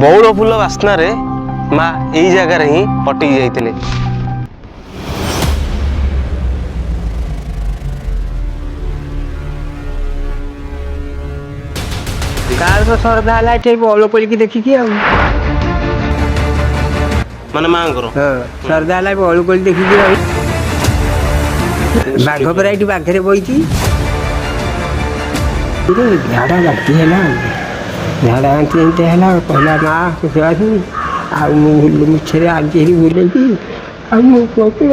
ବଉଳ ଫୁଲ ବାସ୍ନାରେ ମା ଏଇ ଜାଗାରେ ହିଁ ଅଟକି ଯାଇଥିଲେ। କାହାର ତ ଶ୍ରଦ୍ଧା ହେଲା ଏଠି ବଉଳ କୋଳିକି ଦେଖିକି ଆଉ। ମାନେ ମାଙ୍କର ଶ୍ରଦ୍ଧା ହେଲା ବଉଳ କୋଳି ଦେଖିକି ଆଉ। ବାଘ ପରା ଏଠି ବାଘରେ ବଇଛି। ଝାଡ଼ା ବାନ୍ତି ହେଲା ଝାଡ଼ା ବାନ୍ତି ଏମିତି ହେଲା କହିଲା ମା କିଛି ଆସିନି ଆଉ ମୁଁ ମିଛରେ ଆଜି ହେରି ବୁଲେଇକି ଆଉ ମୁଁ କହୁଛି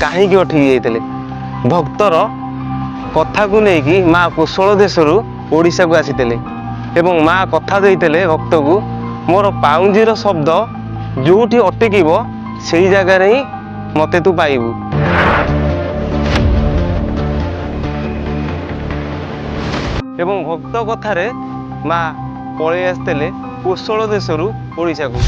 କାହିଁକି ଅଟକି ଯାଇଥିଲେ? ଭକ୍ତର କଥାକୁ ନେଇକି ମା କୋଶଳ ଦେଶରୁ ଓଡ଼ିଶାକୁ ଆସିଥିଲେ ଏବଂ ମା କଥା ଦେଇଥିଲେ ଭକ୍ତକୁ, ମୋର ପାଉଁଜିର ଶବ୍ଦ ଯୋଉଠି ଅଟକିବ ସେଇ ଜାଗାରେ ହିଁ ମତେ ତୁ ପାଇବୁ। ଏବଂ ଭକ୍ତ କଥାରେ ମା ପଳେଇ ଆସିଥିଲେ କୋଶଳ ଦେଶରୁ ଓଡ଼ିଶାକୁ।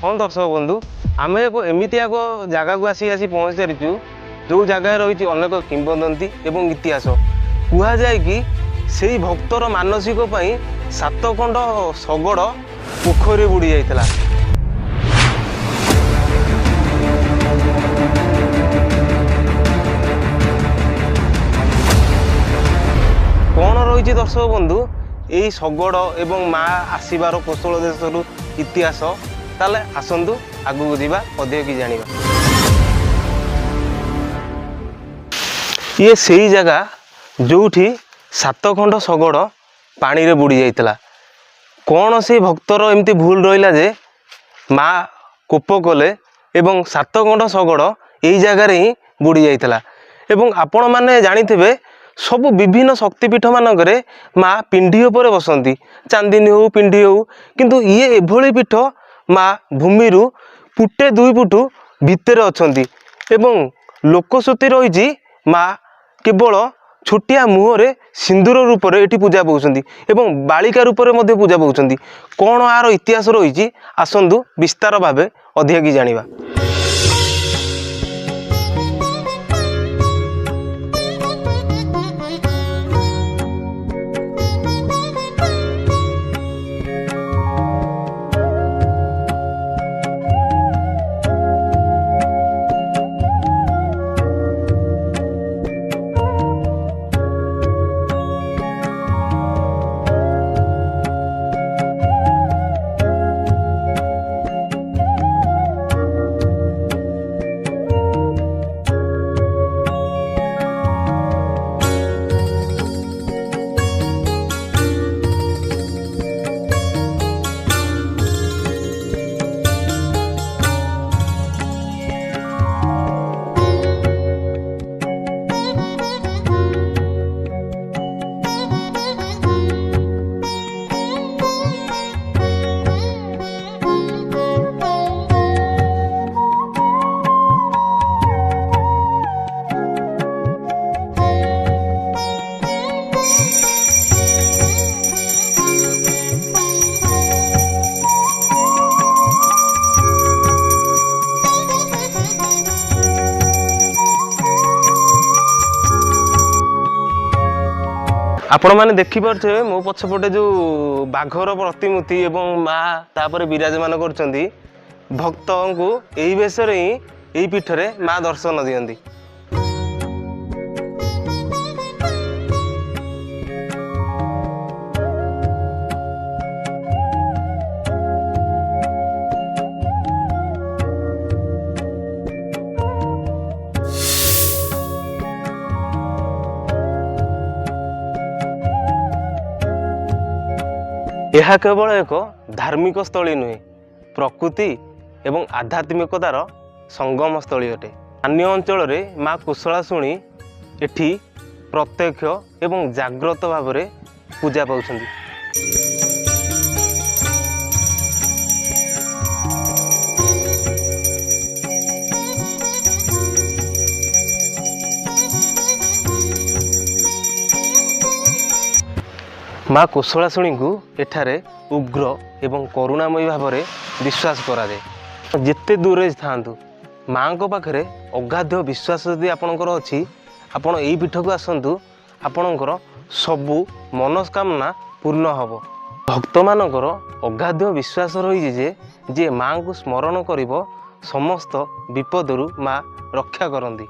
ହଁ ଦର୍ଶକ ବନ୍ଧୁ, ଆମେ ଏମିତି ଏକ ଜାଗାକୁ ଆସି ପହଞ୍ଚି ସାରିଛୁ ଯେଉଁ ଜାଗାରେ ରହିଛି ଅନେକ କିମ୍ବଦନ୍ତୀ ଏବଂ ଇତିହାସ। କୁହାଯାଏ କି ସେଇ ଭକ୍ତର ମାନସିକ ପାଇଁ 7 ଖଣ୍ଡ ଶଗଡ଼ ପୋଖରୀରେ ବୁଡ଼ି ଯାଇଥିଲା। କ'ଣ ରହିଛି ଦର୍ଶକ ବନ୍ଧୁ ଏଇ ଶଗଡ଼ ଏବଂ ମା ଆସିବାର କୋଶଳ ଦେଶରୁ ଇତିହାସ? ତାହେଲେ ଆସନ୍ତୁ ଆଗକୁ ଯିବା, ଅଧିକ କିଛି ଜାଣିବା। ଇଏ ସେଇ ଜାଗା ଯେଉଁଠି 7 ଖଣ୍ଡ ଶଗଡ଼ ପାଣିରେ ବୁଡ଼ି ଯାଇଥିଲା। କ'ଣ ସେଇ ଭକ୍ତର ଏମିତି ଭୁଲ ରହିଲା ଯେ ମା କୋପ କଲେ ଏବଂ 7 ଖଣ୍ଡ ଶଗଡ଼ ଏଇ ଜାଗାରେ ହିଁ ବୁଡ଼ି ଯାଇଥିଲା? ଏବଂ ଆପଣମାନେ ଜାଣିଥିବେ ସବୁ ବିଭିନ୍ନ ଶକ୍ତିପୀଠ ମାନଙ୍କରେ ମା ପିଣ୍ଡି ଉପରେ ବସନ୍ତି, ଚାନ୍ଦିନୀ ହଉ ପିଣ୍ଡି ହଉ, କିନ୍ତୁ ଇଏ ଏଭଳି ପୀଠ ମା ଭୂମିରୁ 1-2 ଫୁଟ ଭିତରେ ଅଛନ୍ତି ଏବଂ ଲୋକଶ୍ରୁତି ରହିଛି ମା କେବଳ ଛୋଟିଆ ମୁହଁରେ ସିନ୍ଦୁର ରୂପରେ ଏଠି ପୂଜା ପାଉଛନ୍ତି ଏବଂ ବାଳିକା ରୂପରେ ମଧ୍ୟ ପୂଜା ପାଉଛନ୍ତି। କ'ଣ ଏହାର ଇତିହାସ ରହିଛି ଆସନ୍ତୁ ବିସ୍ତାର ଭାବେ ଅଧିକ କିଛି ଜାଣିବା। ଆପଣମାନେ ଦେଖିପାରୁଥିବେ ମୋ ପଛପଟେ ଯେଉଁ ବାଘର ପ୍ରତିମୂର୍ତ୍ତି ଏବଂ ମା ତାପରେ ବିରାଜମାନ କରୁଛନ୍ତି। ଭକ୍ତଙ୍କୁ ଏହି ବେଶରେ ହିଁ ଏହି ପୀଠରେ ମା ଦର୍ଶନ ଦିଅନ୍ତି। ଏହା କେବଳ ଏକ ଧାର୍ମିକ ସ୍ଥଳୀ ନୁହେଁ, ପ୍ରକୃତି ଏବଂ ଆଧ୍ୟାତ୍ମିକତାର ସଙ୍ଗମ ସ୍ଥଳୀ ଅଟେ। ସ୍ଥାନୀୟ ଅଞ୍ଚଳରେ ମା କୁଶଳାଶୁଣୀ ଏଠି ପ୍ରତ୍ୟକ୍ଷ ଏବଂ ଜାଗ୍ରତ ଭାବରେ ପୂଜା ପାଉଛନ୍ତି। माँ कोशलाशुणी को एठारे उग्र एवं करुणामयी भाव में विश्वास कराए। जिते दूर था माँ को पाखे अगाध्य विश्वास यदि आपणकर अच्छी आपण यही पीठ को आसतु आपणकर सबू मनस्कामना पूर्ण हम। भक्त मानकर अगाध्य विश्वास रही जे माँ को स्मरण करिब समस्त विपदरू माँ रक्षा करती।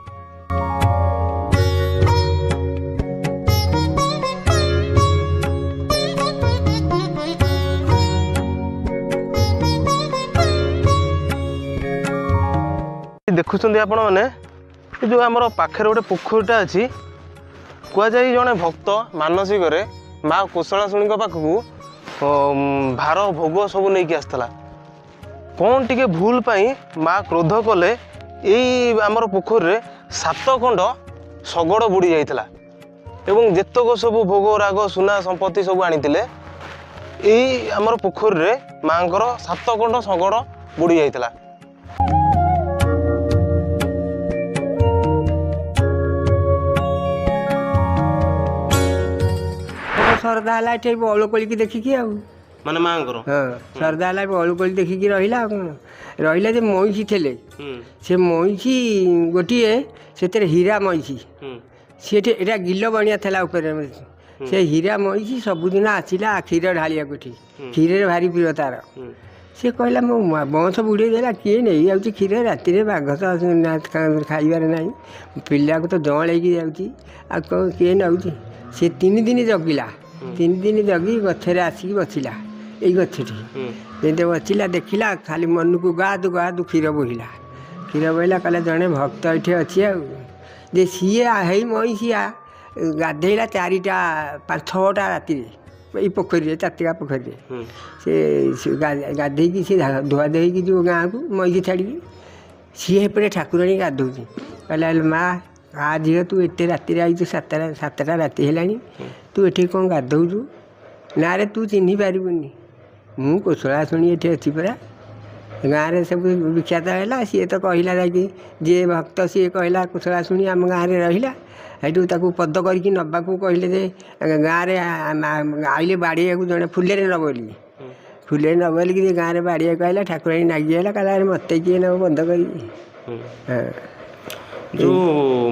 देखुं आपण मैंने जो आम पाखे गोटे पोखरीटा अच्छी कहुए जड़े भक्त मानसिक माँ कोशलाशुणी पाखक भार भोग सब नहीं आसला कौन टिके भूल पाई माँ क्रोध कले यही आमर पोखरी रे 7 खंड शगड़ बुड़ी जाइथिला एवं जेतक सब भोग राग सुना संपत्ति सब आनीतिले यही आमर पोखरी रे माँकर 7 खंड शगड़ बुड़ी जाइथिला। सरदा है ये बौल कोली देखिकी माने माँकर हाँ सरदा है बौल कोली देखिकी रहा कौन रहा जे मईसी थे से मईसी गोटे से हीरा मईसी सी एटा गिल बनिया था से हीरा मईसी सबुदिन आसला क्षीर ढालिया क्षीर भारी प्रिय तार सी कहला मो बंश बुड़े देला किए नहीं जाऊँगी क्षीर राति बाघ तो खाइबार ना पिला को तो जल हो किए नौची सी 3 दिन जगिला 3 दिन जगी गछरे आसिक बसिला यही गछटी जमी बसिला देखला खाली मन को गादु गादु क्षीर बोहिला कहला जड़े भक्त ये अच्छी जे सी है मईसिया गाधेला 4टा 5-6टा राति ये पोखरी चातिका पोखरी से गाधे सी धुआ धोई जो गाँव को मईसी छाड़ी सी एपटे ठाकुराणी गाधोची कहला माँ आ झील तू एते राति आई 7टा राति है तू ये कौन गाधौचु ना रे तू चिन्ह पारबुनि मु कोशलाशुणी ये अच्छी परा गाँव में सब विख्यात है सी तो कहला जाकि जे भक्त सी कहला कोशलाशुणी आम गाँव में रहा हेटू ताकू पद करके नबाकू कहले जे गाँव में आइले बाड़िया को जड़े फुले नब बोली फुले नब बोलिकी गाँव में बाड़िया कहला ठाकुराणी नागिगला कहला मत किए नब बंद कर जो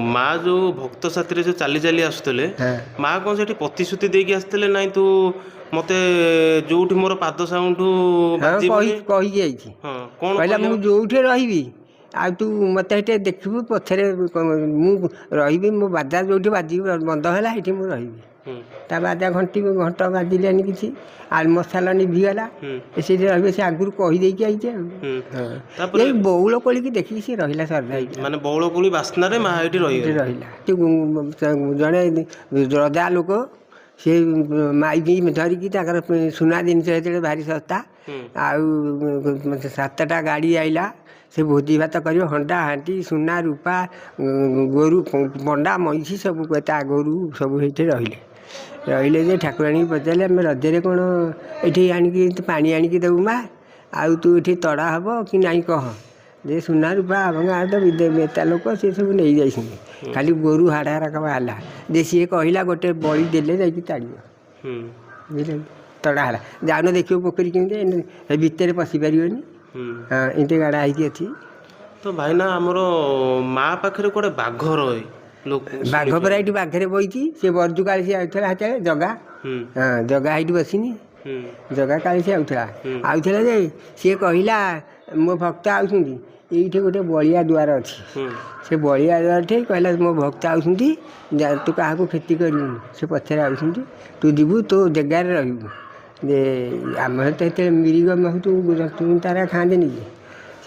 माँ जो भक्त साथी जो चली चली आसुले माँ कौन से प्रतिश्रुति देकी आसते ना तू मते जो मोर पाद साउंडू कहला मु जो रही आ तू मत देखू पछरे मु रही मो बाजा जो बाजी बंद है ये मुझे रही ता बाजा घंट बाजिलानी किसी आल मसाला निभिगला से रही से आगुरी कहीदेकी आई बौल कोली देखिए सी रहा सरदा माने बौल कोली बास्ना रे माँ ये रहा जड़े रजा लोक सी माइकी धरिकी सुना जिनस भारी सस्ता आउ 7टा गाड़ी आइला से भोजी भात कर हंडा हांटी सुना रूपा गोरु पंडा मईसी सब गोरु सब ये रहिले जे ठाकुराणी पचारे आम रजरे कौन ये आणिकी पानी आणिकी देबू माँ आउ तू ये तड़ा हम कि नाई कह जे सुना रूपा आम गाँव तो बेता लोक सी सब नहीं जाइए खाली गोरु हाड़ हारक बाहला जे सी कहला गोटे बड़ी देले जाकि ताड़ तड़ा है जाऊन देखिए पोखरी केमी भितर पशि पार हाँ इनते गाड़ा है अच्छी तो भाई ना आमर माँ पाखे कौटे बाघ रहे बाघ परा ये बाघरे बही सी बरजू काली सी आउला हाथ जगा हाँ जगा ये बसनी जगा काली सी आउला जे सी कहला मो भक्त आउछुंती ये गोटे बलिया द्वार अच्छी से बलिया द्वार टे कहला मो भक्त आउछुंती तू क्या क्षति कर से पछरे आउछुंती तू जीवु तो जगार रहिबु जे आम तो मिरिग महतु तारा खाते कि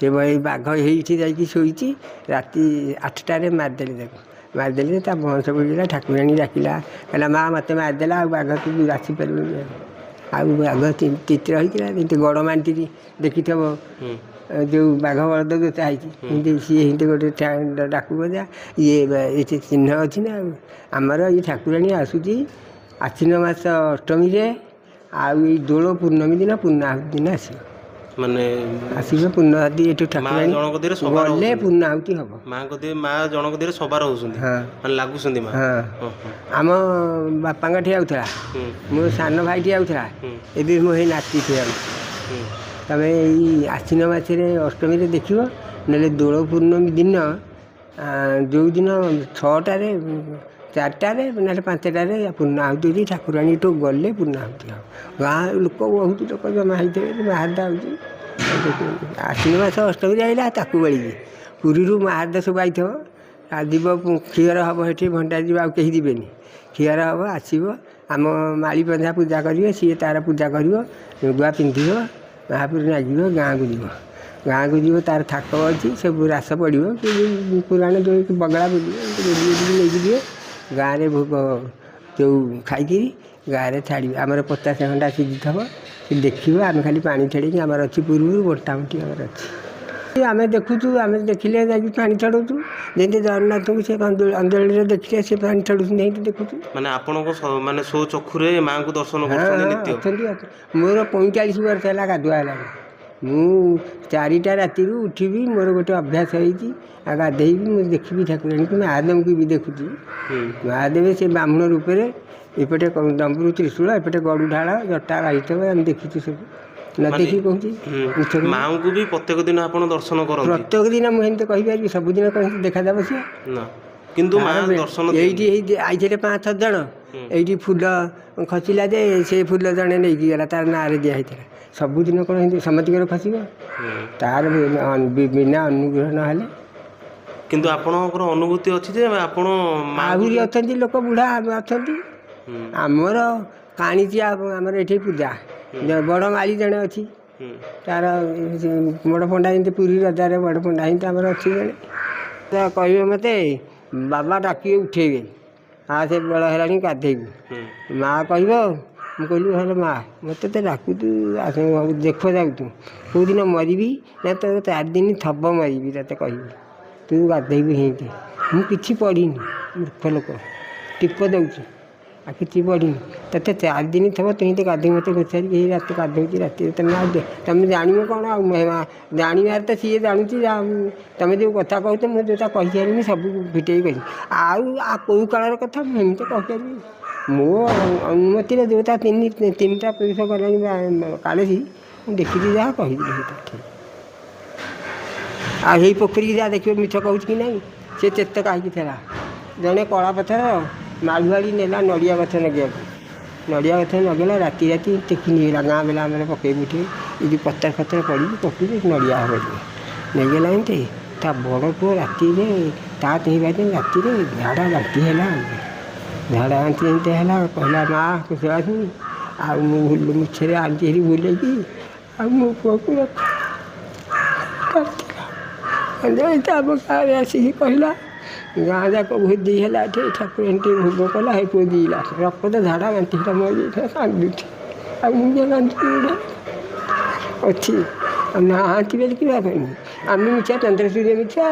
से बाघ ये जाकि शोची राति 8टारे मारिदेले मारिदेले वंश बुझला ठाकुराणी डाकिला कहला माँ मत मारिदेला बाघ तू आसीपार बाघ चित्र होता गड़ मांटी देखी जो बाघ बलद जोता है सी गोटे डाकू बजा ये चिन्ह अच्छी ना आमर ये ठाकुराणी आसूची आश्विन मास अष्टमी रे दोल पूर्णमी दिन पूर्णाहुति दिन आस ମାନେ ଆସିବ ପୂର୍ଣ୍ଣାହୁତି ଏଠୁ ଠାକୁରାଣୀ ଜଣଙ୍କ ଦେହରେ ସବାର ଗଲେ ପୂର୍ଣ୍ଣାହୁତି ହବ। ମା ଜଣଙ୍କ ଦେହରେ ସବାର ହଉଛନ୍ତି, ହଁ ମାନେ ଲାଗୁଛନ୍ତି ମା। ହଁ ଆମ ବାପାଙ୍କ ଠି ଆଉଥିଲା, ମୋ ସାନ ଭାଇଟି ଆଉଥିଲା, ଏବେ ମୋ ହେଇ ନାତି ଠିଆ ହେଉଛି। ତମେ ଏଇ ଆଶ୍ଵିନ ମାସରେ ଅଷ୍ଟମୀରେ ଦେଖିବ, ନହେଲେ ଦୋଳ ପୂର୍ଣ୍ଣମୀ ଦିନ ଯେଉଁଦିନ 6ଟାରେ 4ଟାରେ ନହେଲେ 5ଟାରେ ପୂର୍ଣ୍ଣାହୁତି ହେଉଛି। ଠାକୁରାଣୀ ଏଠୁ ଗଲେ ପୂର୍ଣ୍ଣାହୁତି ହବ। ଗାଁ ଲୋକ ବହୁତ ଲୋକ ଜମା ହେଇଥିବେ, ମାହାରଦା ହେଉଛି। ଆଶ୍ଵିନ ମାସ ଅଷ୍ଟମୀରେ ଆଇଲା ତାକୁ ବେଳିକି ପୁରୀରୁ ମାହାରଦା ସବୁ ଆଇଥିବ, ଯିବ କ୍ଷୀର ହେବ ସେଠି ଭଣ୍ଡାରୀ ଯିବ, ଆଉ କେହି ଯିବେନି। କ୍ଷୀର ହେବ ଆସିବ, ଆମ ମାଳି ପଞ୍ଝା ପୂଜା କରିବେ, ସିଏ ତାର ପୂଜା କରିବ, ଲୁଗା ପିନ୍ଧିବ, ମହାପୁରୁ ନାଗିବ, ଗାଁକୁ ଯିବ। ଗାଁକୁ ଯିବ, ତାର ଥାକ ଅଛି, ସବୁ ରାସ ପଡ଼ିବ, କି ପୁରାଣ ଯେଉଁ ବଗଳା ବୁଲିବ, ନେଇକି ଯିବେ। ଗାଁରେ ଭୋଗ ଯେଉଁ ଖାଇକିରି ଗାଁରେ ଛାଡ଼ିବେ। ଆମର 50 ଖଣ୍ଡା ସିଝିଥିବ, ସେ ଦେଖିବ। ଆମେ ଖାଲି ପାଣି ଛାଡ଼ିକି, ଆମର ଅଛି ପୂର୍ବରୁ ମୋଟାମୋଟି ଆମର ଅଛି। ଆମେ ଦେଖୁଛୁ, ଆମେ ଦେଖିଲେ ଯାଇକି ପାଣି ଛାଡ଼ୁଛୁ। ଯେମିତି ଜଗନ୍ନାଥଙ୍କୁ ସେ ଅଞ୍ଜଳିରେ ଦେଖିଲେ ସେ ପାଣି ଛାଡ଼ୁଛନ୍ତି, ସେଇଠି ଦେଖୁଛୁ। ମାନେ ଆପଣଙ୍କ ମାନେ ସୋ ଚକ୍ଷୁରେ ମାଙ୍କୁ ଦର୍ଶନ କରୁଛନ୍ତି ନିତ୍ୟ? ଅଛନ୍ତି। ମୋର 45 ବର୍ଷ ହେଲା ଗାଧୁଆ ହେଲାଣି। ମୁଁ 4ଟା ରାତିରୁ ଉଠିବି, ମୋର ଗୋଟେ ଅଭ୍ୟାସ ହେଇଛି। ଆଉ ଗାଧେଇବି, ମୁଁ ଦେଖିବି ଠାକୁରାଣୀଙ୍କୁ, ମହାଦେବଙ୍କୁ ବି ଦେଖୁଛି। ମହାଦେବ ସେ ବ୍ରାହ୍ମଣ ରୂପରେ, ଏପଟେ ଡମ୍ବରୁ ତ୍ରିଶୂଳ, ଏପଟେ ଗଡ଼ୁ ଢାଳ, ଜଟା ରହିଥିବ, ଆମେ ଦେଖିଛୁ ସବୁ। ନ ଦେଖିକି କହୁଛି ମାଙ୍କୁ ବି ପ୍ରତ୍ୟେକ ଦିନ ଆପଣ ଦର୍ଶନ କରନ୍ତି? ପ୍ରତ୍ୟେକ ଦିନ ମୁଁ ଏମିତି କହିପାରିବି, ସବୁଦିନ କୌଣସି ଦେଖାଦେବ ସିଏ ନା, କିନ୍ତୁ ମା ଦର୍ଶନ ଏଇଠି ଆଇଥିଲେ 5-6 ଜଣ, ଏଇଠି ଫୁଲ ଖସିଲା ଯେ ସେ ଫୁଲ ଜଣେ ନେଇକି ଗଲା, ତାର ନାଁରେ ଦିଆ ହେଇଥିଲା। ସବୁଦିନ କ'ଣ ଏମିତି ସମସ୍ତଙ୍କର ଖସିବ? ତାର ବିନା ଅନୁଗ୍ରହ ନହେଲେ। କିନ୍ତୁ ଆପଣଙ୍କର ଅନୁଭୂତି ଅଛି ଯେ ଆପଣ ଆହୁରି ଅଛନ୍ତି ଲୋକ ବୁଢ଼ା ଅଛନ୍ତି। ଆମର କାଣିଚିଆ, ଆମର ଏଠି ପୂଜା, ବଡ଼ ମାଳି ଜଣେ ଅଛି, ତାର ବଡ଼ ପଣ୍ଡା, ଯେମିତି ପୁରୀ ରଜାରେ ବଡ଼ ପଣ୍ଡା, ଏମିତି ଆମର ଅଛି ଜଣେ। କହିବେ ମୋତେ, ବାବା ଡାକିବେ ଉଠେଇବେ, ସେ ବେଳ ହେଲାଣି ଗାଧେଇବୁ। ମା କହିବ, ମୁଁ କହିଲି ହେଲେ ମା ମୋତେ ତ ଡାକୁଛୁ, ଦେଖ ଯାଉଛୁ, କେଉଁଦିନ ମରିବି ନା ତୋ 4 ଦିନ ଥବ ମରିବି, ତତେ କହିବି, ତୁ ଗାଧେଇବୁ। ହେଇକି ମୁଁ କିଛି ପଢ଼ିନି, ମୂର୍ଖ ଲୋକ, ଟିପ ଦେଉଛି, ଆଉ କିଛି ପଢ଼ିନି। ତତେ 4 ଦିନ ଥବ, ତୁ ଏମିତି ଗାଧେଇ ମୋତେ ପଚାରିକି ଏଇ ରାତି ଗାଧୋଉଛି, ରାତିରେ ତମେ ଜାଣିବ କ'ଣ? ଆଉ ଜାଣିବାରେ ତ ସିଏ ଜାଣୁଛି। ତମେ ଯେଉଁ କଥା କହୁଛ, ମୁଁ ଯେଉଁଟା କହିପାରିବିନି ସବୁ ଫିଟେଇ କହିବି। ଆଉ କେଉଁ କାଳର କଥା ମୁଁ ଏମିତି କହିପାରିବି? ମୋ ଅନୁମତିରେ ଯେଉଁଟା 3ଟା ପୁରୁଷ ଗଲେଣି କାଳିଶୀ, ମୁଁ ଦେଖିଛି, ଯାହା କହିବି ସେଇଟା ଠିକ୍। ଆଉ ସେଇ ପୋଖରୀକି ଯାହା ଦେଖିବ, ମିଛ କହୁଛି କି ନାହିଁ? ସେ ଚେତ କାହିଁକି ଥିଲା? ଜଣେ କଳା ପଥର ମାଳୁଆଳି ନେଲା ନଡ଼ିଆ ଗଛ ଲଗେଇବାକୁ, ନଡ଼ିଆ ଗଛ ଲଗେଇଲା, ରାତି ଟେକି ନେଇଗଲା। ଗାଁ ବେଲା ଆମର ପକେଇବୁ ଉଠେଇ, ଏଇ ଯେଉଁ ପଥର ପଡ଼ିକି ପକେଇଲେ ନଡ଼ିଆ ହେବ, ନେଇଗଲା। ଏମିତି ତା ବଡ଼ ପୁଅ ରାତିରେ, ତା 3 ଦିନ ରାତିରେ ଝାଡ଼ା ବାନ୍ତି ହେଲା। ଝାଡ଼ା ବାନ୍ତି ଏମିତି ହେଲା, କହିଲା ମା କୁଶଳାସୁନି, ଆଉ ମୁଁ ମିଛରେ ଆଣିଛି ହେରି ବୁଲେଇକି, ଆଉ ମୋ ପୁଅକୁ ଏଇଟା ଆମ ଗାଁରେ ଆସିକି କହିଲା। ଗାଁ ଯାକ ଭୋଜି ହେଲା, ଏଠି ଠାକୁରାଣୀ ଟିକେ ଭୋଗ କଲା, ହେଇ ପୁଅ ଦିଲା ରକ୍ତ ଝାଡ଼ା ବାନ୍ତି ହେଲା, ମରିଯାଇଥିଲା, କାନ୍ଦୁଛି। ଆଉ ମୁଁ ଯେ କାନ୍ଦୁଛି ଅଛି, ଆଉ ନାହାନ୍ତି ବୋଲି କିବା ପାଇଁ? ଆମେ ମିଛା, ଚନ୍ଦ୍ରସୂର୍ଯ୍ୟ ମିଛା,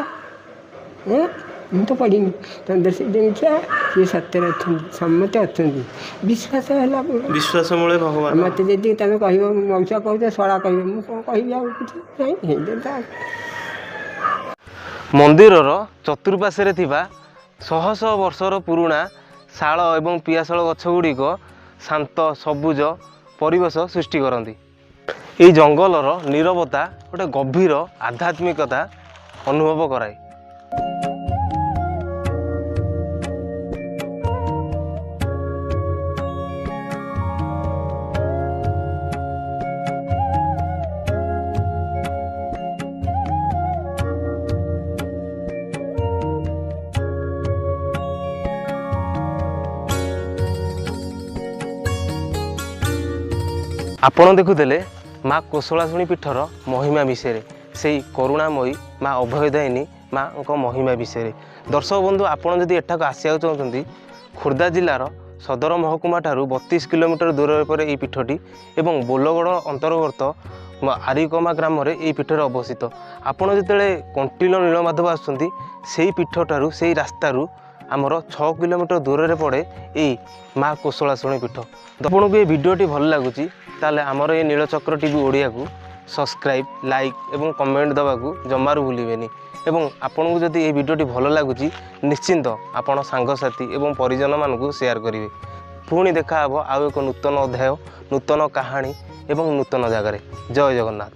ମୁଁ ତ ପଢ଼ିନି, ଚନ୍ଦ୍ରସୂର୍ଯ୍ୟ ମିଛା, ସିଏ ସତ୍ୟରେ ଅଛନ୍ତି, ସମସ୍ତେ ଅଛନ୍ତି। ବିଶ୍ୱାସ ହେଲା, ବିଶ୍ୱାସ ମୂଳେ ଭଗବାନ। ମୋତେ ଯଦି ତମେ କହିବ ମଉସା କହୁଛ, ଶଳା କହିବ, ମୁଁ କ'ଣ କହିବି? ଆଉ କିଛି ନାହିଁ। ହେଇଟା ମନ୍ଦିରର ଚତୁଃପାର୍ଶ୍ୱରେ ଥିବା ଶହ ଶହ ବର୍ଷର ପୁରୁଣା ଶାଳ ଏବଂ ପିଆଶାଳ ଗଛ ଗୁଡ଼ିକ ଶାନ୍ତ ସବୁଜ ପରିବେଶ ସୃଷ୍ଟି କରନ୍ତି। ଏହି ଜଙ୍ଗଲର ନୀରବତା ଗୋଟେ ଗଭୀର ଆଧ୍ୟାତ୍ମିକତା ଅନୁଭବ କରାଏ। ଆପଣ ଦେଖୁଥିଲେ ମା କୋଶଳାଶୁଣୀ ପୀଠର ମହିମା ବିଷୟରେ, ସେଇ କରୁଣାମୟୀ ମା ଅଭୟଦାୟିନୀ ମାଙ୍କ ମହିମା ବିଷୟରେ। ଦର୍ଶକ ବନ୍ଧୁ, ଆପଣ ଯଦି ଏଠାକୁ ଆସିବାକୁ ଚାହୁଁଛନ୍ତି, ଖୋର୍ଦ୍ଧା ଜିଲ୍ଲାର ସଦର ମହକୁମା ଠାରୁ 32 କିଲୋମିଟର ଦୂରରେ ପରେ ଏହି ପୀଠଟି ଏବଂ ବୋଲଗଡ଼ ଅନ୍ତର୍ଗତ ଆରିକମା ଗ୍ରାମରେ ଏହି ପୀଠରେ ଅବସ୍ଥିତ। ଆପଣ ଯେତେବେଳେ କଣ୍ଟିଲ ନୀଳମାଧବ ଆସୁଛନ୍ତି, ସେଇ ପୀଠଠାରୁ, ସେଇ ରାସ୍ତାରୁ ଆମର 6 କିଲୋମିଟର ଦୂରରେ ପଡ଼େ ଏଇ ମା କୋଶଳାଶୁଣୀ ପୀଠ। ଆପଣଙ୍କୁ ଏ ଭିଡ଼ିଓଟି ଭଲ ଲାଗୁଛି, ତାହେଲେ ଆମର ଏ ନୀଳଚକ୍ର ଟିଭି ଓଡ଼ିଆକୁ सब्सक्राइब लाइक एवं कमेंट देवाक जमारू भूलें एवं आपको जदि ये वीडियोटी भल लगुच निश्चिंत आपण सांगसाथी एवं परिजन मानक शेयर करेंगे। पुणी देखा आउ एक नूतन अध्याय नूतन कहानी एवं नूतन जगार। जय जगन्नाथ।